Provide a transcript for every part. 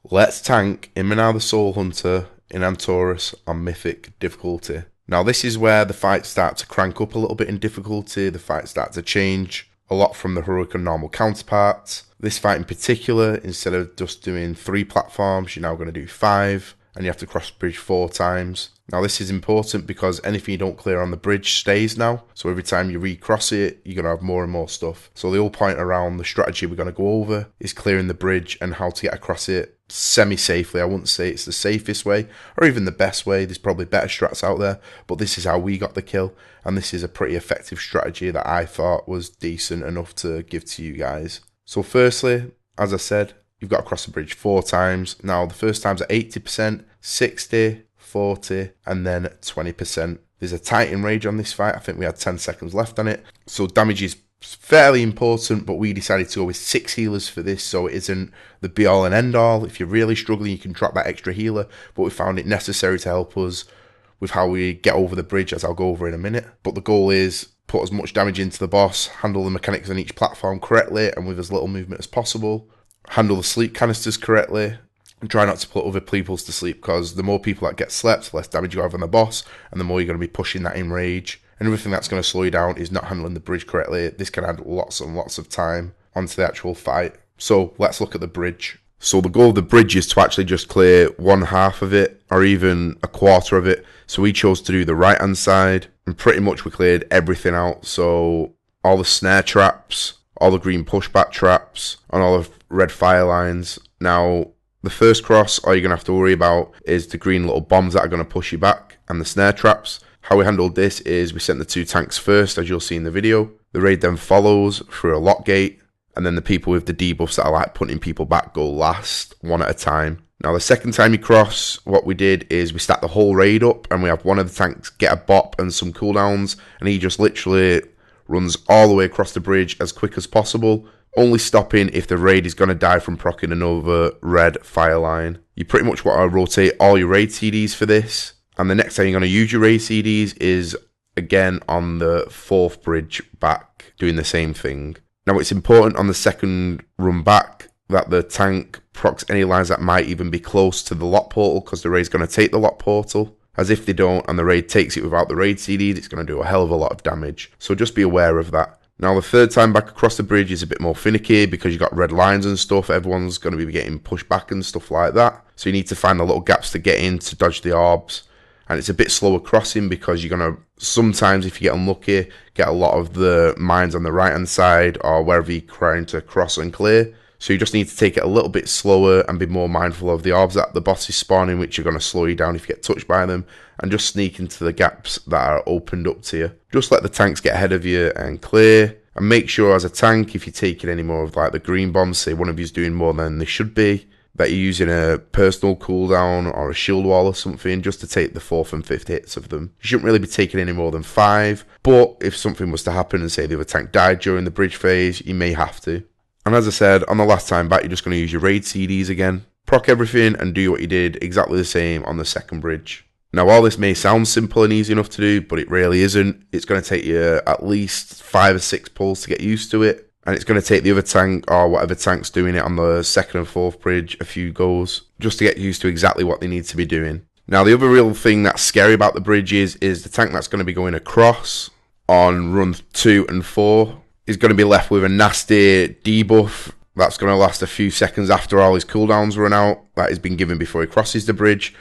Let's tank Imonar the Soulhunter in Antorus on Mythic difficulty. Now this is where the fights start to crank up a little bit in difficulty, the fights start to change a lot from the heroic and normal counterparts. This fight in particular, instead of just doing 3 platforms, you're now going to do 5, and you have to cross the bridge 4 times. Now this is important because anything you don't clear on the bridge stays now, so every time you recross it, you're going to have more and more stuff. So the whole point around the strategy we're going to go over is clearing the bridge and how to get across it semi-safely. I wouldn't say it's the safest way, or even the best way. There's probably better strats out there, but this is how we got the kill, and this is a pretty effective strategy that I thought was decent enough to give to you guys. So firstly, as I said, you've got to cross the bridge 4 times. Now the first time's at 80%, 60%, 40%, and then 20%. There's a Titan Rage on this fight. I think we had 10 seconds left on it. So damage is fairly important, but we decided to go with 6 healers for this, so it isn't the be all and end all. If you're really struggling, you can drop that extra healer, but we found it necessary to help us with how we get over the bridge, as I'll go over in a minute. But the goal is put as much damage into the boss, handle the mechanics on each platform correctly and with as little movement as possible, handle the sleep canisters correctly, and try not to put other peoples to sleep, because the more people that get slept, the less damage you have on the boss, and the more you're going to be pushing that in rage. And everything that's going to slow you down is not handling the bridge correctly. This can add lots and lots of time onto the actual fight. So let's look at the bridge. So the goal of the bridge is to actually just clear 1/2 of it, or even 1/4 of it. So we chose to do the right hand side, and pretty much we cleared everything out. So all the snare traps, all the green pushback traps, and all the red fire lines. Now the first cross, all you're going to have to worry about is the green little bombs that are going to push you back, and the snare traps. How we handled this is we sent the 2 tanks first, as you'll see in the video. The raid then follows through a lock gate, and then the people with the debuffs that are like putting people back go last, one at a time. Now the second time you cross, what we did is we stacked the whole raid up, and we have one of the tanks get a bop and some cooldowns, and he just literally runs all the way across the bridge as quick as possible, only stopping if the raid is going to die from proccing another red fire line. You pretty much want to rotate all your raid CDs for this. And the next time you're going to use your raid CDs is, again, on the 4th bridge back, doing the same thing. Now, it's important on the second run back that the tank procs any lines that might even be close to the lock portal, because the raid's going to take the lock portal. As if they don't, and the raid takes it without the raid CDs, it's going to do a hell of a lot of damage. So just be aware of that. Now, the third time back across the bridge is a bit more finicky because you've got red lines and stuff. Everyone's going to be getting pushed back and stuff like that. So you need to find the little gaps to get in to dodge the orbs. And it's a bit slower crossing because you're going to, sometimes if you get unlucky, get a lot of the mines on the right hand side or wherever you're trying to cross and clear. So you just need to take it a little bit slower and be more mindful of the orbs that the boss is spawning, which are going to slow you down if you get touched by them, and just sneak into the gaps that are opened up to you. Just let the tanks get ahead of you and clear, and make sure as a tank, if you're taking any more of like the green bombs, say one of you's doing more than they should be, that you're using a personal cooldown or a shield wall or something just to take the 4th and 5th hits of them. You shouldn't really be taking any more than 5, but if something was to happen and say the other tank died during the bridge phase, you may have to. And as I said, on the last time back, you're just going to use your raid CDs again, proc everything, and do what you did exactly the same on the second bridge. Now, all this may sound simple and easy enough to do, but it really isn't. It's going to take you at least 5 or 6 pulls to get used to it. And it's going to take the other tank, or whatever tank's doing it on the 2nd and 4th bridge, a few goes, just to get used to exactly what they need to be doing. Now, the other real thing that's scary about the bridge is the tank that's going to be going across on run 2 and 4 is going to be left with a nasty debuff that's going to last a few seconds after all his cooldowns run out, that has been given before he crosses the bridge,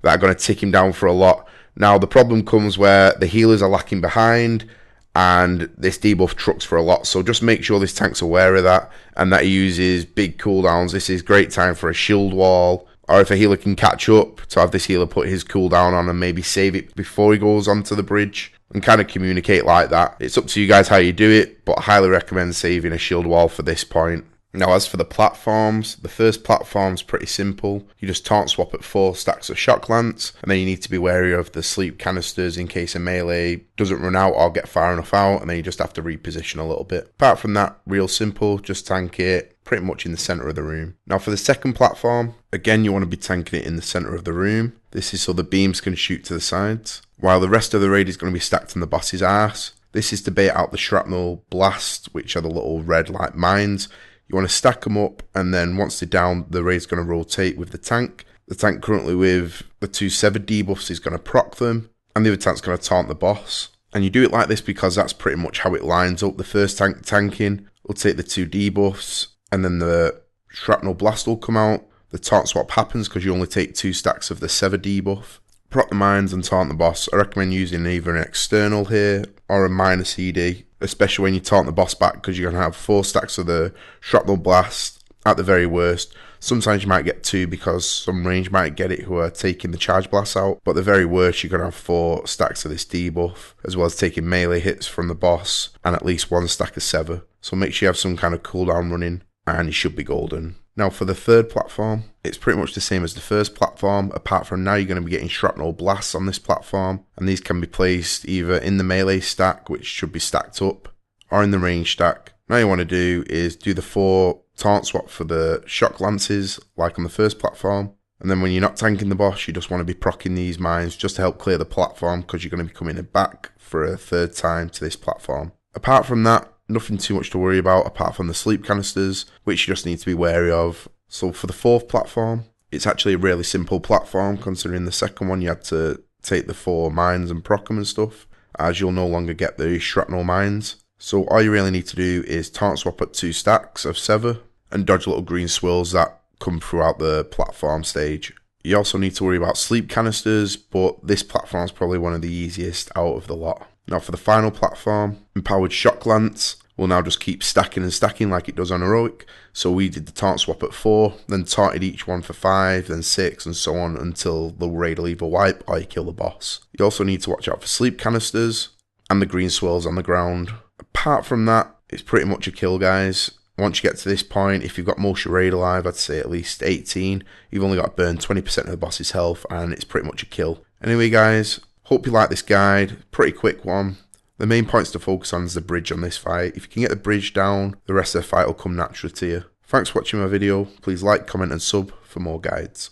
that are going to tick him down for a lot. Now, the problem comes where the healers are lacking behind, and this debuff trucks for a lot, so just make sure this tank's aware of that, and that he uses big cooldowns. This is great time for a shield wall, or if a healer can catch up, to have this healer put his cooldown on and maybe save it before he goes onto the bridge, and kind of communicate like that. It's up to you guys how you do it, but I highly recommend saving a shield wall for this point. Now, as for the platforms, the first platform's pretty simple. You just taunt swap at 4 stacks of shock lance, and then you need to be wary of the sleep canisters in case a melee doesn't run out or get far enough out, and then you just have to reposition a little bit. Apart from that, real simple, just tank it pretty much in the center of the room. Now, for the second platform, again, you want to be tanking it in the center of the room. This is so the beams can shoot to the sides, while the rest of the raid is going to be stacked on the boss's arse. This is to bait out the shrapnel blast, which are the little red like mines. You want to stack them up, and then once they're down, the raid's going to rotate with the tank. The tank currently with the 2 severed debuffs is going to proc them, and the other tank's going to taunt the boss. And you do it like this because that's pretty much how it lines up. The first tank tanking will take the 2 debuffs, and then the shrapnel blast will come out. The taunt swap happens because you only take 2 stacks of the sever debuff. Proc the mines and taunt the boss. I recommend using either an external here or a minor CD, especially when you taunt the boss back, because you're going to have 4 stacks of the shrapnel blast at the very worst. Sometimes you might get 2 because some range might get it who are taking the charge blast out, but at the very worst you're going to have 4 stacks of this debuff, as well as taking melee hits from the boss and at least 1 stack of sever. So make sure you have some kind of cooldown running, and you should be golden. Now for the third platform, it's pretty much the same as the first platform, apart from now you're going to be getting shrapnel blasts on this platform, and these can be placed either in the melee stack, which should be stacked up, or in the range stack. Now you want to do is do the 4 taunt swap for the shock lances, like on the first platform, and then when you're not tanking the boss, you just want to be proccing these mines just to help clear the platform, because you're going to be coming back for a 3rd time to this platform. Apart from that, nothing too much to worry about apart from the sleep canisters, which you just need to be wary of. So for the 4th platform, it's actually a really simple platform, considering the second one you had to take the 4 mines and proc them and stuff, as you'll no longer get the shrapnel mines. So all you really need to do is taunt swap at 2 stacks of sever and dodge little green swirls that come throughout the platform stage. You also need to worry about sleep canisters, but this platform is probably one of the easiest out of the lot. Now for the final platform, Empowered Shock Lance will now just keep stacking and stacking like it does on Heroic. So we did the taunt swap at 4, then taunted each one for 5, then 6, and so on until the raid will either wipe or you kill the boss. You also need to watch out for sleep canisters and the green swirls on the ground. Apart from that, it's pretty much a kill, guys. Once you get to this point, if you've got most of your raid alive, I'd say at least 18, you've only got to burn 20% of the boss's health, and it's pretty much a kill. Anyway, guys, hope you like this guide. Pretty quick one. The main points to focus on is the bridge on this fight. If you can get the bridge down, the rest of the fight will come naturally to you. Thanks for watching my video. Please like, comment and sub for more guides.